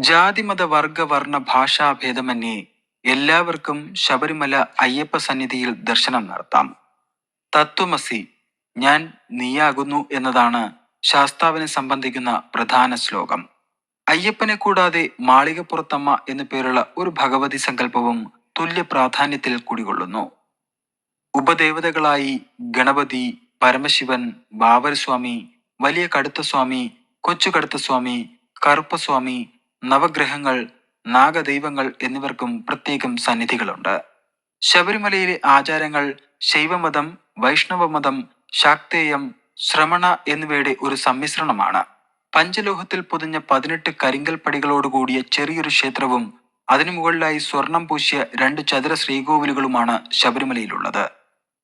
ജാതിമത വർഗ വർണ്ണ ഭാഷാഭേദമന്യേ എല്ലാവർക്കും ശബരിമല അയ്യപ്പ സന്നിധിയിൽ ദർശനം നടത്താം. തത്വമസി, ഞാൻ നീയാകുന്നു എന്നതാണ് ശാസ്താവിനെ സംബന്ധിക്കുന്ന പ്രധാന ശ്ലോകം. അയ്യപ്പനെ കൂടാതെ മാളികപ്പുറത്തമ്മ എന്നു പേരുള്ള ഒരു ഭഗവതി സങ്കല്പവും തുല്യ പ്രാധാന്യത്തിൽ കുടികൊള്ളുന്നു. ഉപദേവതകളായി ഗണപതി, പരമശിവൻ, ബാവരസ്വാമി, വലിയ കടുത്തസ്വാമി, കൊച്ചു കടുത്തസ്വാമി, കറുപ്പസ്വാമി, നവഗ്രഹങ്ങൾ, നാഗദൈവങ്ങൾ എന്നിവർക്കും പ്രത്യേകം സന്നിധികളുണ്ട്. ശബരിമലയിലെ ആചാരങ്ങൾ ശൈവമതം, വൈഷ്ണവമതം, ശാക്തേയം, ശ്രമണ എന്നിവയുടെ ഒരു സമ്മിശ്രണമാണ്. പഞ്ചലോഹത്തിൽ പൊതിഞ്ഞ 18 കരിങ്കൽ പടികളോടുകൂടിയ ചെറിയൊരു ക്ഷേത്രവും അതിനു മുകളിലായി സ്വർണം പൂശിയ 2 ചതുര ശ്രീകോവിലുകളുമാണ് ശബരിമലയിലുള്ളത്.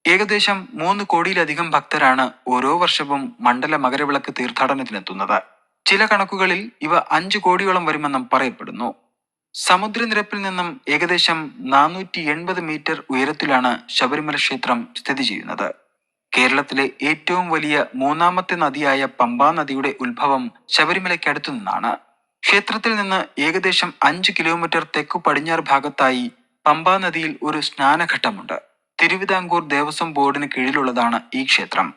ഏകദേശം 3 കോടിയിലധികം ഭക്തരാണ് ഓരോ വർഷവും മണ്ഡല മകരവിളക്ക് തീർത്ഥാടനത്തിനെത്തുന്നത്. ചില കണക്കുകളിൽ ഇവ 5 കോടിയോളം വരുമെന്നും പറയപ്പെടുന്നു. സമുദ്രനിരപ്പിൽ നിന്നും ഏകദേശം 480 മീറ്റർ ഉയരത്തിലാണ് ശബരിമല ക്ഷേത്രം സ്ഥിതി ചെയ്യുന്നത്. കേരളത്തിലെ ഏറ്റവും വലിയ 3ാമത്തെ നദിയായ പമ്പാ നദിയുടെ ഉത്ഭവം ശബരിമലയ്ക്കടുത്തു നിന്നാണ്. ക്ഷേത്രത്തിൽ നിന്ന് ഏകദേശം 5 കിലോമീറ്റർ തെക്കു പടിഞ്ഞാറ് ഭാഗത്തായി പമ്പാ നദിയിൽ ഒരു സ്നാനഘട്ടമുണ്ട്. തിരുവിതാംകൂർ ദേവസ്വം ബോർഡിന് കീഴിലുള്ളതാണ് ഈ ക്ഷേത്രം.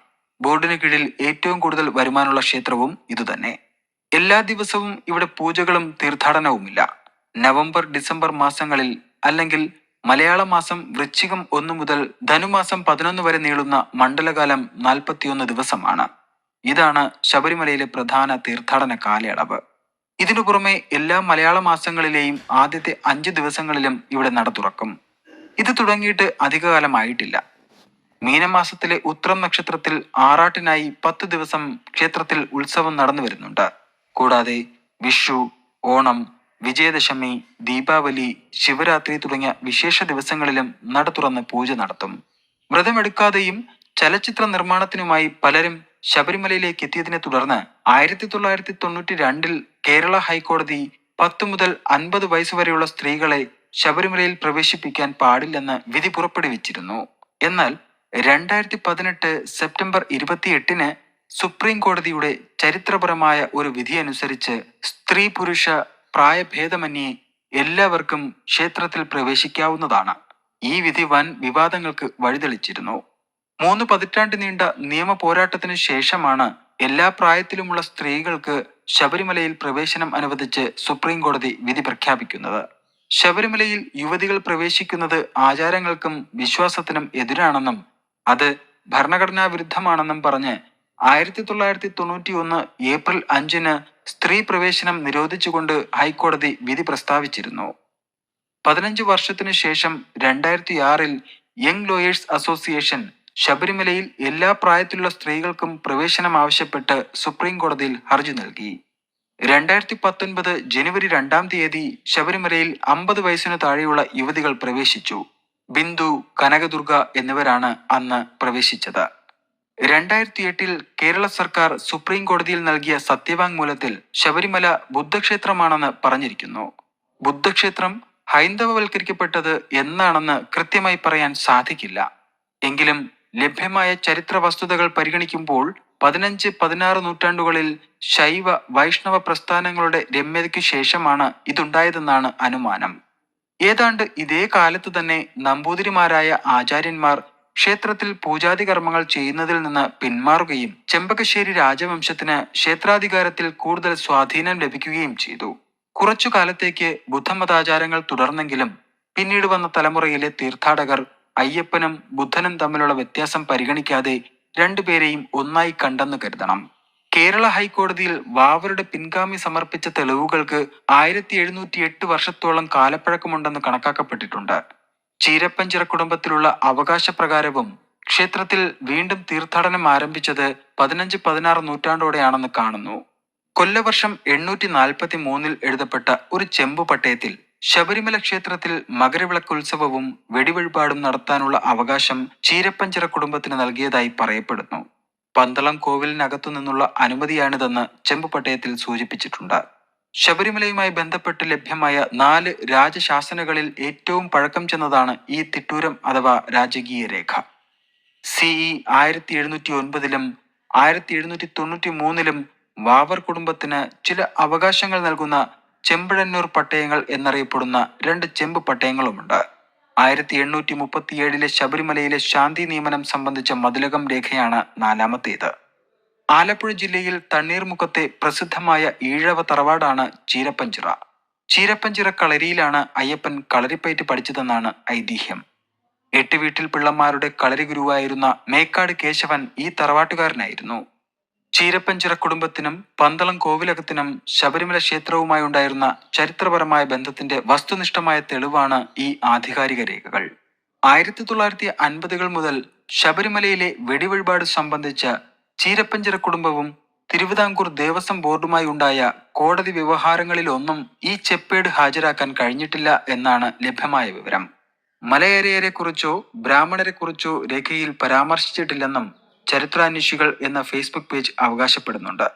ബോർഡിന് കീഴിൽ ഏറ്റവും കൂടുതൽ വരുമാനമുള്ള ക്ഷേത്രവും ഇതുതന്നെ. എല്ലാ ദിവസവും ഇവിടെ പൂജകളും തീർത്ഥാടനവുമില്ല. നവംബർ, ഡിസംബർ മാസങ്ങളിൽ, അല്ലെങ്കിൽ മലയാള മാസം വൃശ്ചികം 1 മുതൽ ധനുമാസം 11 വരെ നീളുന്ന മണ്ഡലകാലം 41 ദിവസമാണ്. ഇതാണ് ശബരിമലയിലെ പ്രധാന തീർത്ഥാടന കാലയളവ്. ഇതിനു പുറമെ എല്ലാ മലയാള മാസങ്ങളിലെയും ആദ്യത്തെ 5 ദിവസങ്ങളിലും ഇവിടെ നട തുറക്കും. ഇത് തുടങ്ങിയിട്ട് അധികകാലമായിട്ടില്ല. മീനമാസത്തിലെ ഉത്രം നക്ഷത്രത്തിൽ ആറാട്ടിനായി 10 ദിവസം ക്ഷേത്രത്തിൽ ഉത്സവം നടന്നു വരുന്നുണ്ട്. കൂടാതെ വിഷു, ഓണം, വിജയദശമി, ദീപാവലി, ശിവരാത്രി തുടങ്ങിയ വിശേഷ ദിവസങ്ങളിലും നട തുറന്ന് പൂജ നടത്തും. വ്രതമെടുക്കാതെയും ചലച്ചിത്ര നിർമ്മാണത്തിനുമായി പലരും ശബരിമലയിലേക്ക് എത്തിയതിനെ തുടർന്ന് 1992 കേരള ഹൈക്കോടതി 10 മുതൽ 50 വയസ്സ് വരെയുള്ള സ്ത്രീകളെ ശബരിമലയിൽ പ്രവേശിപ്പിക്കാൻ പാടില്ലെന്ന് വിധി പുറപ്പെടുവിച്ചിരുന്നു. എന്നാൽ 2018 സെപ്റ്റംബർ 28 സുപ്രീം കോടതിയുടെ ചരിത്രപരമായ ഒരു വിധി അനുസരിച്ച് സ്ത്രീ പുരുഷ പ്രായഭേദമന്യേ എല്ലാവർക്കും ക്ഷേത്രത്തിൽ പ്രവേശിക്കാവുന്നതാണ്. ഈ വിധി വൻ വിവാദങ്ങൾക്ക് വഴിതെളിച്ചിരുന്നു. 3 പതിറ്റാണ്ട് നീണ്ട നിയമ പോരാട്ടത്തിനു ശേഷമാണ് എല്ലാ പ്രായത്തിലുമുള്ള സ്ത്രീകൾക്ക് ശബരിമലയിൽ പ്രവേശനം അനുവദിച്ച് സുപ്രീം കോടതി വിധി പ്രഖ്യാപിക്കുന്നത്. ശബരിമലയിൽ യുവതികൾ പ്രവേശിക്കുന്നത് ആചാരങ്ങൾക്കും വിശ്വാസത്തിനും എതിരാണെന്നും അത് ഭരണഘടനാ വിരുദ്ധമാണെന്നും പറഞ്ഞ് 1991 ഏപ്രിൽ 5 സ്ത്രീ പ്രവേശനം നിരോധിച്ചുകൊണ്ട് ഹൈക്കോടതി വിധി പ്രസ്താവിച്ചിരുന്നു. 15 വർഷത്തിനു ശേഷം 2006 യങ് ലോയേഴ്സ് അസോസിയേഷൻ ശബരിമലയിൽ എല്ലാ പ്രായത്തിലുള്ള സ്ത്രീകൾക്കും പ്രവേശനം ആവശ്യപ്പെട്ട് സുപ്രീം കോടതിയിൽ ഹർജി നൽകി. 2019 ജനുവരി 2 ശബരിമലയിൽ 50 വയസ്സിനു താഴെയുള്ള യുവതികൾ പ്രവേശിച്ചു. ബിന്ദു, കനകദുർഗ എന്നിവരാണ് അന്ന് പ്രവേശിച്ചത്. 2008 കേരള സർക്കാർ സുപ്രീം കോടതിയിൽ നൽകിയ സത്യവാങ്മൂലത്തിൽ ശബരിമല ബുദ്ധക്ഷേത്രമാണെന്ന് പറഞ്ഞിരിക്കുന്നു. ബുദ്ധക്ഷേത്രം ഹൈന്ദവവൽക്കരിക്കപ്പെട്ടത് എന്നാണെന്ന് കൃത്യമായി പറയാൻ സാധിക്കില്ല. എങ്കിലും ലഭ്യമായ ചരിത്ര വസ്തുതകൾ പരിഗണിക്കുമ്പോൾ 15-16 നൂറ്റാണ്ടുകളിൽ ശൈവ വൈഷ്ണവ പ്രസ്ഥാനങ്ങളുടെ രമ്യതയ്ക്കു ശേഷമാണ് ഇതുണ്ടായതെന്നാണ് അനുമാനം. ഏതാണ്ട് ഇതേ കാലത്ത് തന്നെ നമ്പൂതിരിമാരായ ആചാര്യന്മാർ ക്ഷേത്രത്തിൽ പൂജാതി കർമ്മങ്ങൾ ചെയ്യുന്നതിൽ നിന്ന് പിന്മാറുകയും ചെമ്പകശ്ശേരി രാജവംശത്തിന് ക്ഷേത്രാധികാരത്തിൽ കൂടുതൽ സ്വാധീനം ലഭിക്കുകയും ചെയ്തു. കുറച്ചു കാലത്തേക്ക് ബുദ്ധമതാചാരങ്ങൾ തുടർന്നെങ്കിലും പിന്നീട് വന്ന തലമുറയിലെ തീർത്ഥാടകർ അയ്യപ്പനും ബുദ്ധനും തമ്മിലുള്ള വ്യത്യാസം പരിഗണിക്കാതെ രണ്ടുപേരെയും ഒന്നായി കണ്ടെന്ന് കരുതണം. കേരള ഹൈക്കോടതിയിൽ വാവരുടെ പിൻഗാമി സമർപ്പിച്ച തെളിവുകൾക്ക് 1708 വർഷത്തോളം കാലപ്പഴക്കമുണ്ടെന്ന് കണക്കാക്കപ്പെട്ടിട്ടുണ്ട്. ചീരപ്പഞ്ചിറ കുടുംബത്തിലുള്ള അവകാശപ്രകാരവും ക്ഷേത്രത്തിൽ വീണ്ടും തീർത്ഥാടനം ആരംഭിച്ചത് 15-16 നൂറ്റാണ്ടോടെയാണെന്ന് കാണുന്നു. കൊല്ലവർഷം 843 എഴുതപ്പെട്ട ഒരു ചെമ്പു പട്ടയത്തിൽ ശബരിമല ക്ഷേത്രത്തിൽ മകരവിളക്കുത്സവവും വെടിവഴിപാടും നടത്താനുള്ള അവകാശം ചീരപ്പഞ്ചിറ കുടുംബത്തിന് നൽകിയതായി പറയപ്പെടുന്നു. പന്തളം കോവിലിനകത്തു നിന്നുള്ള അനുമതിയാണിതെന്ന് ചെമ്പു പട്ടയത്തിൽ സൂചിപ്പിച്ചിട്ടുണ്ട്. ശബരിമലയുമായി ബന്ധപ്പെട്ട് ലഭ്യമായ 4 രാജശാസനകളിൽ ഏറ്റവും പഴക്കം ചെന്നതാണ് ഈ തിട്ടൂരം അഥവാ രാജകീയ രേഖ. CE 1709 1793 വാവർ കുടുംബത്തിന് ചില അവകാശങ്ങൾ നൽകുന്ന ചെമ്പഴന്നൂർ പട്ടയങ്ങൾ എന്നറിയപ്പെടുന്ന 2 ചെമ്പ് പട്ടയങ്ങളുമുണ്ട്. 1837 ശബരിമലയിലെ ശാന്തി നിയമനം സംബന്ധിച്ച മതിലകം രേഖയാണ് 4ാമത്തേത്. ആലപ്പുഴ ജില്ലയിൽ തണ്ണീർമുക്കത്തെ പ്രസിദ്ധമായ ഈഴവ തറവാടാണ് ചീരപ്പഞ്ചിറ. ചീരപ്പഞ്ചിറ കളരിയിലാണ് അയ്യപ്പൻ കളരിപ്പയറ്റ് പഠിച്ചതെന്നാണ് ഐതിഹ്യം. 8 വീട്ടിൽ പിള്ളമാരുടെ കളരി ഗുരുവായിരുന്ന മേക്കാട് കേശവൻ ഈ തറവാട്ടുകാരനായിരുന്നു. ചീരപ്പഞ്ചിറ കുടുംബത്തിനും പന്തളം കോവിലകത്തിനും ശബരിമല ക്ഷേത്രവുമായി ഉണ്ടായിരുന്ന ചരിത്രപരമായ ബന്ധത്തിന്റെ വസ്തുനിഷ്ഠമായ തെളിവാണ് ഈ ആധികാരിക രേഖകൾ. 1950-കൾ മുതൽ ശബരിമലയിലെ വെടിവഴിപാട് സംബന്ധിച്ച് ചീരപ്പഞ്ചിറ കുടുംബവും തിരുവിതാംകൂർ ദേവസ്വം ബോർഡുമായി ഉണ്ടായ കോടതി വ്യവഹാരങ്ങളിലൊന്നും ഈ ചെപ്പേട് ഹാജരാക്കാൻ കഴിഞ്ഞിട്ടില്ല എന്നാണ് ലഭ്യമായ വിവരം. മലയേറിയരെക്കുറിച്ചോ ബ്രാഹ്മണരെക്കുറിച്ചോ രേഖയിൽ പരാമർശിച്ചിട്ടില്ലെന്നും ചരിത്രാന്വേഷികൾ എന്ന ഫേസ്ബുക്ക് പേജ് അവകാശപ്പെടുന്നുണ്ട്.